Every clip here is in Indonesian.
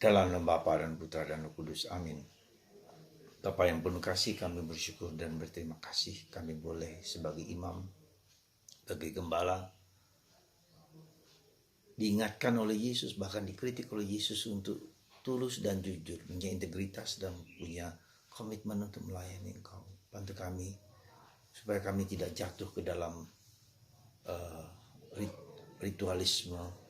Dalam nama Bapa dan Putra dan Roh Kudus. Amin. Bapa yang penuh kasih, kami bersyukur dan berterima kasih kami boleh sebagai imam, sebagai gembala, diingatkan oleh Yesus, bahkan dikritik oleh Yesus untuk tulus dan jujur, punya integritas dan punya komitmen untuk melayani Engkau. Bantu kami supaya kami tidak jatuh ke dalam ritualisme,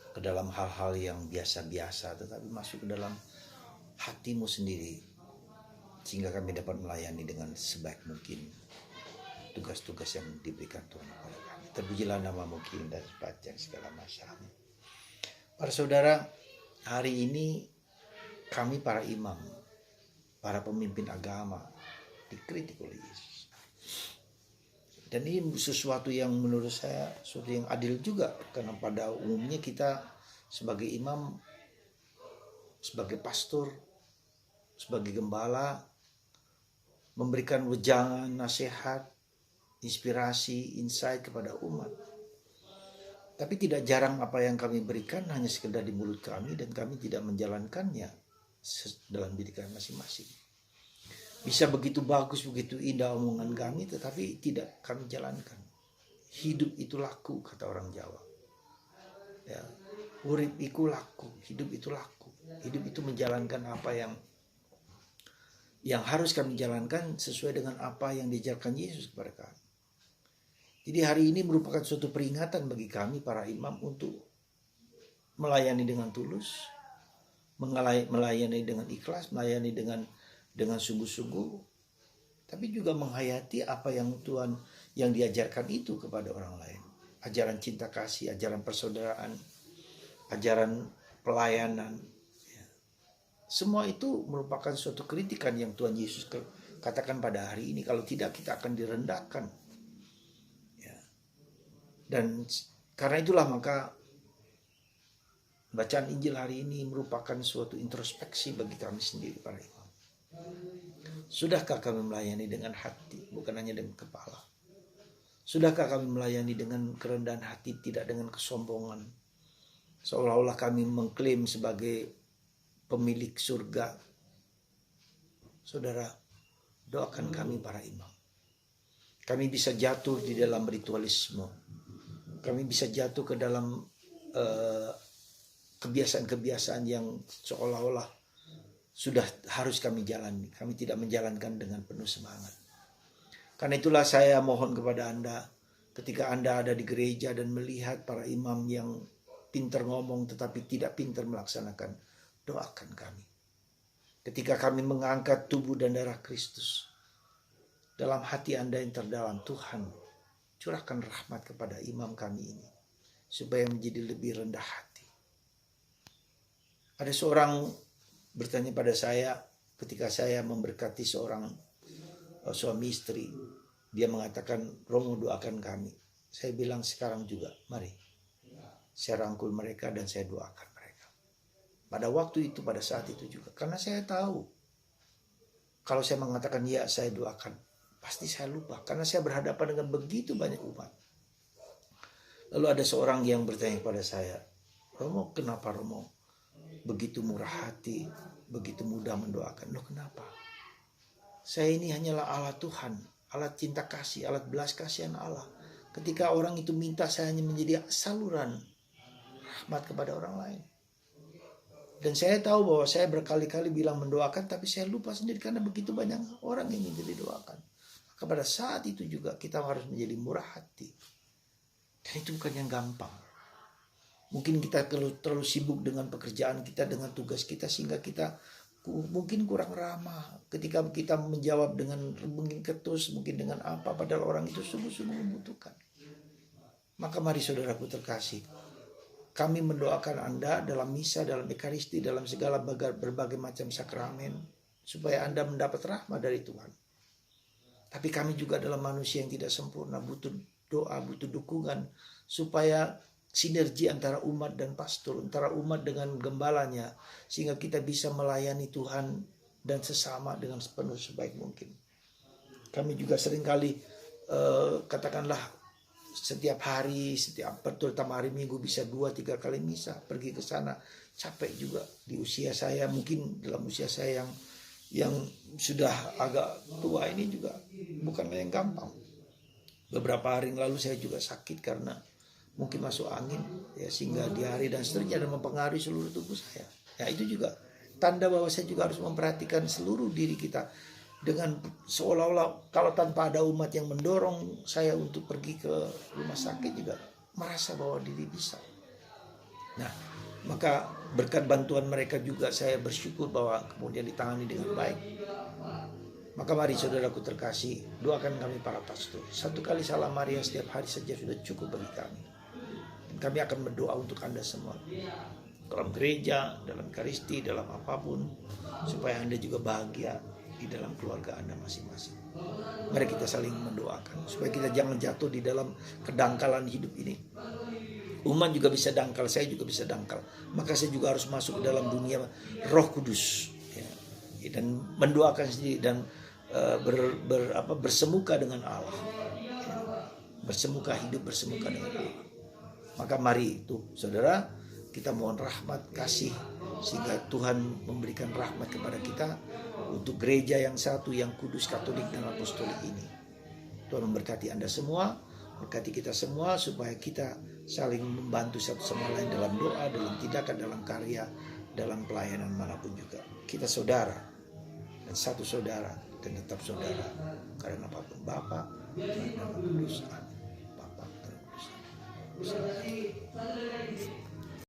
ke dalam hal-hal yang biasa-biasa, tetapi masuk ke dalam hatimu sendiri, sehingga kami dapat melayani dengan sebaik mungkin tugas-tugas yang diberikan Tuhan kepada kami. Terpujilah nama-Mu dan sepanjang segala masa. Para saudara, hari ini kami para imam, para pemimpin agama dikritik oleh Yesus. Dan ini sesuatu yang menurut saya sesuatu yang adil juga, karena pada umumnya kita sebagai imam, sebagai pastor, sebagai gembala memberikan wejangan, nasihat, inspirasi, insight kepada umat. Tapi tidak jarang apa yang kami berikan hanya sekedar di mulut kami dan kami tidak menjalankannya dalam diri kami masing-masing. Bisa begitu bagus, begitu indah omongan kami, tetapi tidak kami jalankan. Hidup itu laku, kata orang Jawa. Ya, urip iku laku, hidup itu laku. Hidup itu menjalankan apa yang harus kami jalankan sesuai dengan apa yang diajarkan Yesus kepada kami. Jadi hari ini merupakan suatu peringatan bagi kami para imam untuk melayani dengan tulus, melayani dengan ikhlas, melayani dengan sungguh-sungguh, tapi juga menghayati apa yang Tuhan yang diajarkan itu kepada orang lain. Ajaran cinta kasih, ajaran persaudaraan, ajaran pelayanan. Semua itu merupakan suatu kritikan yang Tuhan Yesus katakan pada hari ini. Kalau tidak, kita akan direndahkan. Ya. Dan karena itulah maka bacaan Injil hari ini merupakan suatu introspeksi bagi kami sendiri para imam. Sudahkah kami melayani dengan hati, bukan hanya dengan kepala? Sudahkah kami melayani dengan kerendahan hati, tidak dengan kesombongan? Seolah-olah kami mengklaim sebagai pemilik surga. Saudara, doakan kami para imam. Kami bisa jatuh di dalam ritualisme. Kami bisa jatuh ke dalam kebiasaan-kebiasaan yang seolah-olah sudah harus kami jalani. Kami tidak menjalankan dengan penuh semangat. Karena itulah saya mohon kepada Anda, ketika Anda ada di gereja dan melihat para imam yang pintar ngomong tetapi tidak pintar melaksanakan, doakan kami. Ketika kami mengangkat tubuh dan darah Kristus, dalam hati Anda yang terdalam, Tuhan curahkan rahmat kepada imam kami ini, supaya menjadi lebih rendah hati. Ada seorang bertanya pada saya ketika saya memberkati seorang suami istri. Dia mengatakan, Romo doakan kami. Saya bilang sekarang juga, mari. Saya rangkul mereka dan saya doakan. Pada waktu itu, pada saat itu juga. Karena saya tahu, kalau saya mengatakan ya saya doakan, pasti saya lupa. Karena saya berhadapan dengan begitu banyak umat. Lalu ada seorang yang bertanya kepada saya, Romo, kenapa Romo begitu murah hati, begitu mudah mendoakan? Loh kenapa? Saya ini hanyalah alat Tuhan, alat cinta kasih, alat belas kasihan Allah. Ketika orang itu minta, saya hanya menjadi saluran rahmat kepada orang lain. Dan saya tahu bahwa saya berkali-kali bilang mendoakan, tapi saya lupa sendiri karena begitu banyak orang yang minta didoakan. Maka pada saat itu juga kita harus menjadi murah hati. Dan itu bukan yang gampang. Mungkin kita terlalu sibuk dengan pekerjaan kita, dengan tugas kita, sehingga kita mungkin kurang ramah. Ketika kita menjawab dengan mungkin ketus, mungkin dengan apa, padahal orang itu sungguh-sungguh membutuhkan. Maka mari saudaraku terkasih, kami mendoakan Anda dalam misa, dalam ekaristi, dalam segala berbagai macam sakramen, supaya Anda mendapat rahmat dari Tuhan. Tapi kami juga adalah manusia yang tidak sempurna, butuh doa, butuh dukungan, supaya sinergi antara umat dan pastor, antara umat dengan gembalanya, sehingga kita bisa melayani Tuhan dan sesama dengan sepenuh sebaik mungkin. Kami juga seringkali katakanlah setiap hari, terutama hari Minggu bisa 2-3 kali misa, pergi ke sana. Capek juga di usia saya, mungkin dalam usia saya yang sudah agak tua ini juga bukanlah yang gampang. Beberapa hari yang lalu saya juga sakit karena mungkin masuk angin ya, sehingga diare dan seterusnya dan mempengaruhi seluruh tubuh saya. Ya itu juga tanda bahwa saya juga harus memperhatikan seluruh diri kita, dengan seolah-olah kalau tanpa ada umat yang mendorong saya untuk pergi ke rumah sakit juga merasa bahwa diri bisa. Nah, maka berkat bantuan mereka juga saya bersyukur bahwa kemudian ditangani dengan baik. Maka mari saudaraku terkasih, doakan kami para pastor. 1 kali salam Maria setiap hari saja sudah cukup bagi kami. Dan kami akan berdoa untuk Anda semua, dalam gereja, dalam Ekaristi, dalam apapun, supaya Anda juga bahagia di dalam keluarga Anda masing-masing. Mari kita saling mendoakan supaya kita jangan jatuh di dalam kedangkalan hidup ini. Umat juga bisa dangkal, saya juga bisa dangkal. Maka saya juga harus masuk ke dalam dunia Roh Kudus ya, dan mendoakan sendiri dan bersemuka dengan Allah ya. Bersemuka hidup, bersemuka dengan Allah. Maka mari itu saudara, kita mohon rahmat kasih sehingga Tuhan memberikan rahmat kepada kita untuk gereja yang satu, yang kudus, katolik dan apostolik ini. Tuhan memberkati Anda semua, berkati kita semua supaya kita saling membantu satu sama lain dalam doa, dalam tindakan, dalam karya, dalam pelayanan manapun juga. Kita saudara dan satu saudara dan tetap saudara karena apapun Bapa, Putra dan Roh Kudus. Amin. Bapa dan Roh Kudus. Amin.